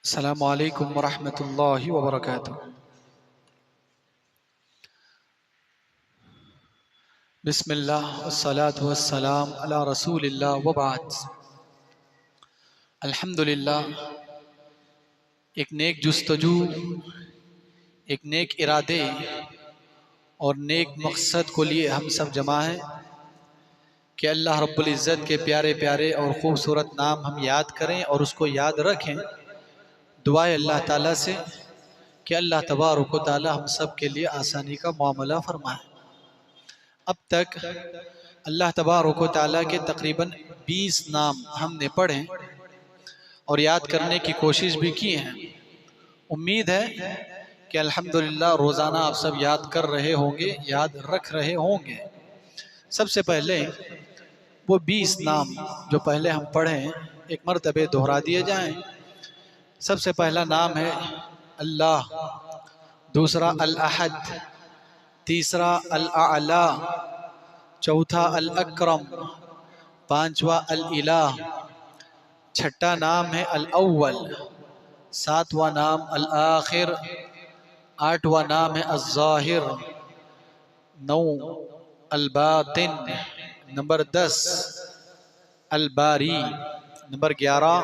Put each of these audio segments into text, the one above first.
السلام علیکم ورحمۃ اللہ وبرکاتہ۔ بسم اللہ والصلاة والسلام علی رسول اللہ وبعد۔ الحمدللہ، ایک نیک جستجو، ایک نیک ارادے اور نیک مقصد کو لیے ہم سب جمع ہیں کہ اللہ رب العزت کے پیارے پیارے اور خوبصورت نام ہم یاد کریں اور اس کو یاد رکھیں۔ دعائے اللہ تعالیٰ سے کہ اللہ تبارک و تعالیٰ ہم سب کے لیے آسانی کا معاملہ فرمائے۔ اب تک اللہ تبارک و تعالیٰ کے تقریباً 20 نام ہم نے پڑھے اور یاد کرنے کی کوشش بھی کی ہیں۔ امید ہے کہ الحمدللہ روزانہ آپ سب یاد کر رہے ہوں گے، یاد رکھ رہے ہوں گے۔ سب سے پہلے وہ 20 نام جو پہلے ہم پڑھیں ایک مرتبہ دہرا دیے جائیں۔ سب سے پہلا نام ہے اللہ، دوسرا الاحد، تیسرا الاعلی، چوتھا الاکرم، پانچواں الالہ، چھٹا نام ہے الاول، ساتواں نام الآخر، آٹھواں نام ہے الظاہر، 9 الباطن، نمبر 10 الباری، نمبر 11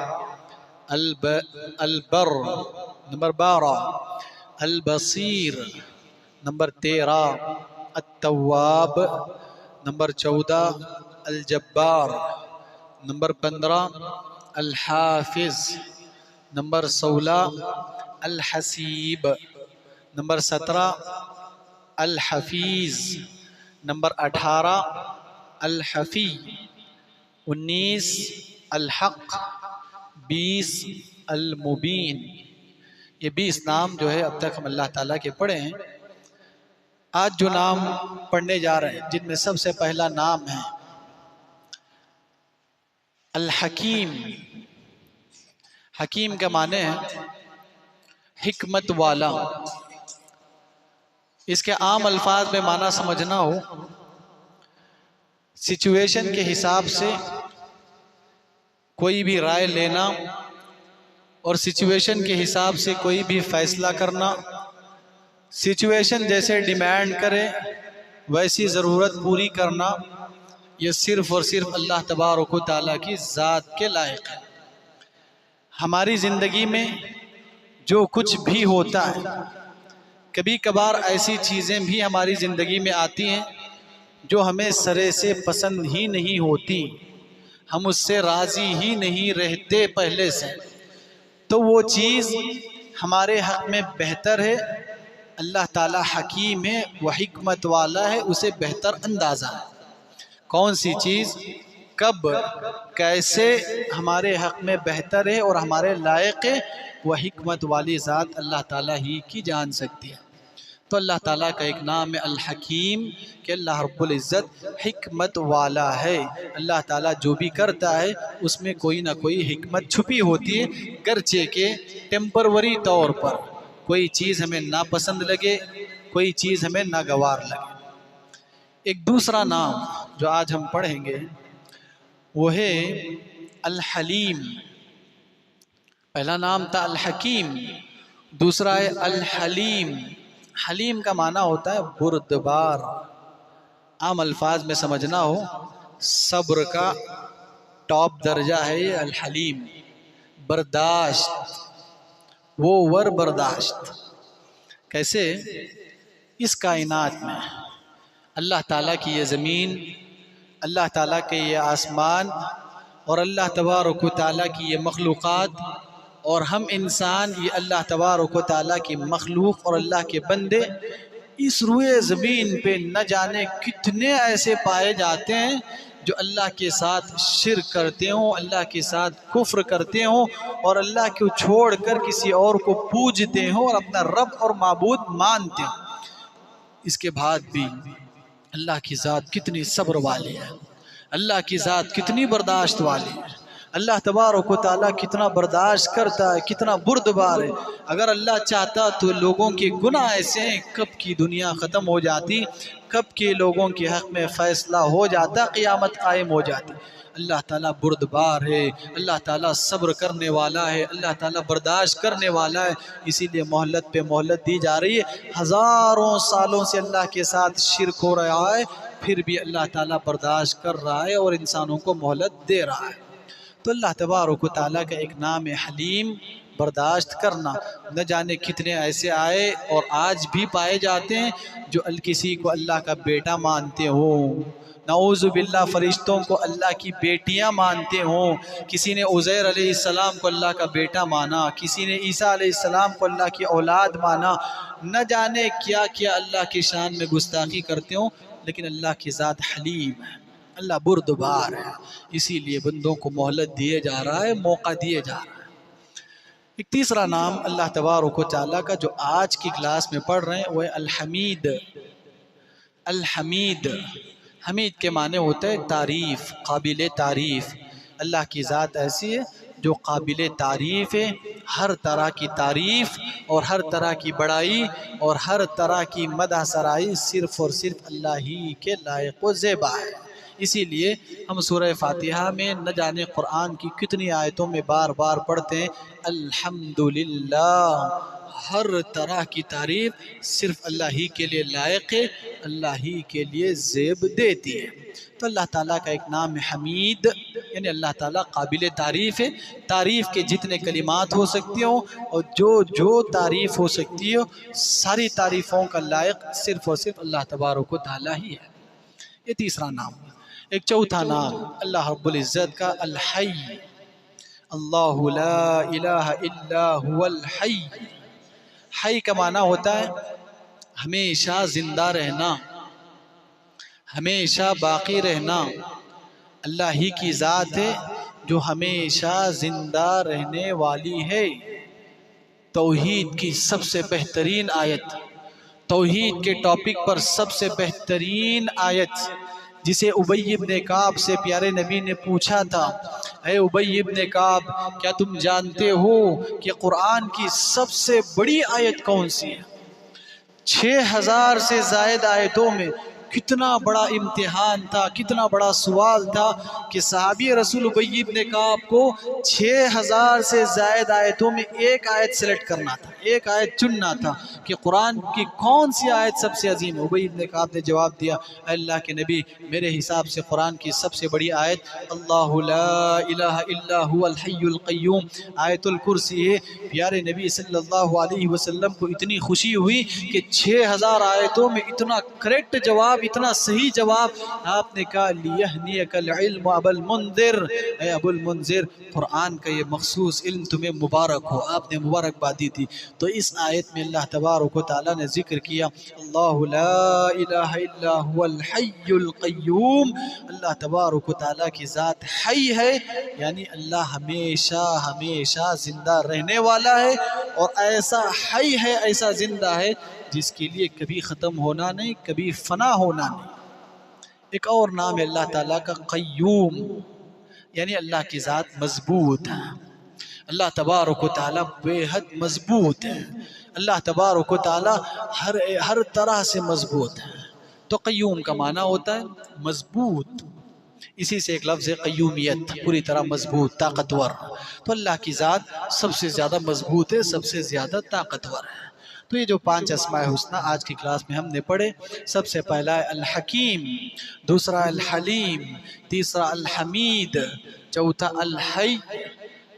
البر، نمبر 12 البصیر، نمبر 13 التواب، نمبر 14 الجبار، نمبر 15 الحافظ، نمبر 16 الحسیب، نمبر 17 الحفیظ، نمبر 18 الحفی، 19 الحق، 20 المبین۔ یہ 20 نام جو ہے اب تک ہم اللہ تعالیٰ کے پڑھے ہیں۔ آج جو نام پڑھنے جا رہے ہیں جن میں سب سے پہلا نام ہے الحکیم۔ حکیم کا معنی ہے حکمت والا۔ اس کے عام الفاظ میں معنی سمجھنا ہو، سچویشن کے حساب سے کوئی بھی رائے لینا اور سچویشن کے حساب سے کوئی بھی فیصلہ کرنا، سچویشن جیسے ڈیمانڈ کرے ویسی ضرورت پوری کرنا، یہ صرف اور صرف اللہ تبارک و تعالیٰ کی ذات کے لائق ہے۔ ہماری زندگی میں جو کچھ بھی ہوتا ہے، کبھی کبھار ایسی چیزیں بھی ہماری زندگی میں آتی ہیں جو ہمیں سرے سے پسند ہی نہیں ہوتی، ہم اس سے راضی ہی نہیں رہتے پہلے سے، تو وہ چیز ہمارے حق میں بہتر ہے۔ اللہ تعالیٰ حکیم ہے، وہ حکمت والا ہے، اسے بہتر اندازہ ہے کون سی چیز کب کیسے ہمارے حق میں بہتر ہے اور ہمارے لائق ہے، وہ حکمت والی ذات اللہ تعالیٰ ہی کی جان سکتی ہے۔ تو اللہ تعالیٰ کا ایک نام ہے الحکیم کہ اللہ رب العزت حکمت والا ہے۔ اللہ تعالیٰ جو بھی کرتا ہے اس میں کوئی نہ کوئی حکمت چھپی ہوتی ہے، گرچہ کہ ٹیمپروری طور پر کوئی چیز ہمیں ناپسند لگے، کوئی چیز ہمیں ناگوار لگے۔ ایک دوسرا نام جو آج ہم پڑھیں گے وہ ہے الحلیم۔ پہلا نام تھا الحکیم، دوسرا ہے الحلیم۔ حلیم کا معنی ہوتا ہے بردبار۔ عام الفاظ میں سمجھنا ہو، صبر کا ٹاپ درجہ ہے یہ الحلیم، برداشت، وہ ور برداشت۔ کیسے؟ اس کائنات میں اللہ تعالیٰ کی یہ زمین، اللہ تعالیٰ کے یہ آسمان اور اللہ تبارک و تعالیٰ کی یہ مخلوقات اور ہم انسان، یہ اللہ تبارک و تعالیٰ کی مخلوق اور اللہ کے بندے، اس روئے زمین پہ نہ جانے کتنے ایسے پائے جاتے ہیں جو اللہ کے ساتھ شرک کرتے ہوں، اللہ کے ساتھ کفر کرتے ہوں اور اللہ کو چھوڑ کر کسی اور کو پوجتے ہوں اور اپنا رب اور معبود مانتے ہوں۔ اس کے بعد بھی اللہ کی ذات کتنی صبر والی ہے، اللہ کی ذات کتنی برداشت والی ہے، اللہ تبارک و تعالیٰ کتنا برداشت کرتا ہے، کتنا بردبار ہے۔ اگر اللہ چاہتا تو لوگوں کے گناہ ایسے ہیں، کب کی دنیا ختم ہو جاتی، کب کے لوگوں کے حق میں فیصلہ ہو جاتا، قیامت قائم ہو جاتی۔ اللہ تعالیٰ بردبار ہے، اللہ تعالیٰ صبر کرنے والا ہے، اللہ تعالیٰ برداشت کرنے والا ہے، اسی لیے مہلت پہ مہلت دی جا رہی ہے۔ ہزاروں سالوں سے اللہ کے ساتھ شرک ہو رہا ہے، پھر بھی اللہ تعالیٰ برداشت کر رہا ہے اور انسانوں کو مہلت دے رہا ہے۔ تو اللہ تبارک و تعالیٰ کا ایک نام ہے حلیم، برداشت کرنا۔ نہ جانے کتنے ایسے آئے اور آج بھی پائے جاتے ہیں جو کسی کو اللہ کا بیٹا مانتے ہوں، نعوذ باللہ فرشتوں کو اللہ کی بیٹیاں مانتے ہوں، کسی نے عزیر علیہ السلام کو اللہ کا بیٹا مانا، کسی نے عیسیٰ علیہ السلام کو اللہ کی اولاد مانا، نہ جانے کیا کیا اللہ کی شان میں گستاخی کرتے ہوں، لیکن اللہ کی ذات حلیم ہے، اللہ بردبار ہے، اسی لیے بندوں کو مہلت دیے جا رہا ہے، موقع دیے جا رہا ہے۔ ایک تیسرا نام اللہ تبارک و تعالیٰ کا جو آج کی کلاس میں پڑھ رہے ہیں وہ ہے الحمید۔ الحمید، حمید کے معنی ہوتا ہے تعریف، قابل تعریف۔ اللہ کی ذات ایسی ہے جو قابل تعریف ہے، ہر طرح کی تعریف اور ہر طرح کی بڑائی اور ہر طرح کی مدح سرائی صرف اور صرف اللہ ہی کے لائق و زیبا ہے۔ اسی لیے ہم سورہ فاتحہ میں نہ جانے قرآن کی کتنی آیتوں میں بار بار پڑھتے ہیں الحمدللہ، ہر طرح کی تعریف صرف اللہ ہی کے لیے لائق ہے، اللہ ہی کے لیے زیب دیتی ہے۔ تو اللہ تعالیٰ کا ایک نام ہے حمید، یعنی اللہ تعالیٰ قابل تعریف ہے، تعریف کے جتنے کلمات ہو سکتی ہوں اور جو تعریف ہو سکتی ہو، ساری تعریفوں کا لائق صرف اور صرف اللہ تبارک و تعالیٰ ہی ہے۔ یہ تیسرا نام۔ ایک چوتھا نام اللہ رب العزت کا الحی، اللہ لا الہ الا هو الحی۔ حی کا معنی ہوتا ہے ہمیشہ زندہ رہنا، ہمیشہ باقی رہنا۔ اللہ ہی کی ذات ہے جو ہمیشہ زندہ رہنے والی ہے۔ توحید کی سب سے بہترین آیت، توحید کے ٹاپک پر سب سے بہترین آیت، جسے ابی بن کعب سے پیارے نبی نے پوچھا تھا، اے ابی بن کعب کیا تم جانتے ہو کہ قرآن کی سب سے بڑی آیت کون سی ہے؟ 6000 سے زائد آیتوں میں کتنا بڑا امتحان تھا، کتنا بڑا سوال تھا کہ صحابی رسول ابی بن کعب کو 6000 سے زائد آیتوں میں ایک آیت سلیکٹ کرنا تھا، ایک آیت چننا تھا کہ قرآن کی کون سی آیت سب سے عظیم ہے۔ ابی بن کعب نے جواب دیا، اے اللہ کے نبی میرے حساب سے قرآن کی سب سے بڑی آیت اللہ لا الہ الا هو الحی القیوم آیت الکرسی ہے۔ پیارے نبی صلی اللہ علیہ وسلم کو اتنی خوشی ہوئی کہ 6000 آیتوں میں اتنا کریکٹ جواب، اتنا صحیح جواب۔ آپ نے کہا لیہنیک العلم ابا المنذر، اے ابو المنذر قرآن کا یہ مخصوص علم تمہیں مبارک ہو، آپ نے مبارکبادی دی۔ تو اس آیت میں اللہ تبارک و تعالیٰ نے ذکر کیا اللہ لا الہ الا هو الحی القیوم، اللہ تبارک و تعالیٰ کی ذات حی ہے، یعنی اللہ ہمیشہ ہمیشہ زندہ رہنے والا ہے، اور ایسا حی ہے، ایسا زندہ ہے جس کے لیے کبھی ختم ہونا نہیں، کبھی فنا ہونا نہیں۔ ایک اور نام ہے اللہ تعالیٰ کا قیوم، یعنی اللہ کی ذات مضبوط ہے، اللہ تبارک و تعالیٰ بے حد مضبوط ہے، اللہ تبارک و تعالیٰ ہر طرح سے مضبوط ہے۔ تو قیوم کا معنی ہوتا ہے مضبوط، اسی سے ایک لفظ ہے قیومیت، پوری طرح مضبوط، طاقتور۔ تو اللہ کی ذات سب سے زیادہ مضبوط ہے، سب سے زیادہ طاقتور ہے۔ تو یہ جو 5 اسماء حسنہ آج کی کلاس میں ہم نے پڑھے، سب سے پہلا ہے الحکیم، دوسرا الحلیم، تیسرا الحمید، چوتھا الحی،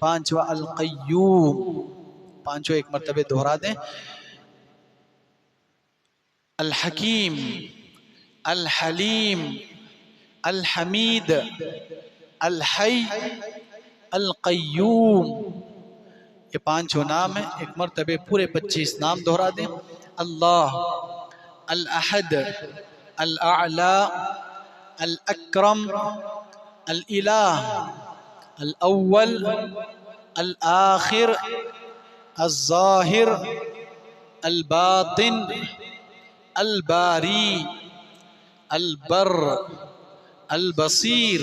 پانچواں القیوم۔ پانچوں ایک مرتبہ دہرا دیں، الحکیم، الحلیم، الحمید، الحی، القیوم۔ یہ 5 نام ہیں، ایک مرتبہ پورے 25 نام دہرا دیں، اللہ، الاحد، الاعلی، الاکرم، الالہ، الاول، الآخر، الظاہر، الباطن، الباری، البر، البصیر،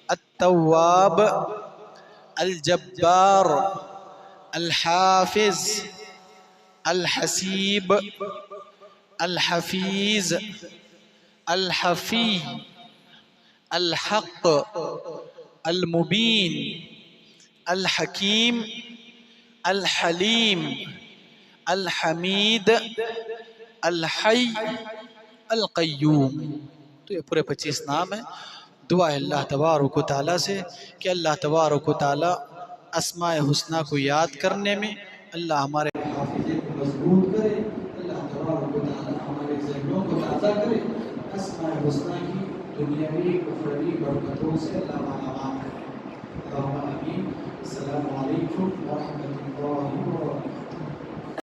التواب، الجبار، الحافظ، الحسیب، الحفیظ، الحفی، الحق، المبین، الحکیم، الحلیم، الحمید، الحی، القیوم۔ تو یہ پورے 25 نام ہیں۔ دعا ہے اللہ تبارک و تعالیٰ سے کہ اللہ تبارک و تعالیٰ اسماء حسنہ کو یاد کرنے میں اللہ ہمارے حافظے کو مضبوط کرے، اللہ تبارک و تعالیٰ ہمارے ذہنوں کو تازہ کرے، اسماء حسنہ کی دنیاوی اخروی برکتوں سے اللہ مالا مال کرے۔ اللہم آمین۔ السلام علیکم ورحمۃ اللہ وبرکاتہ۔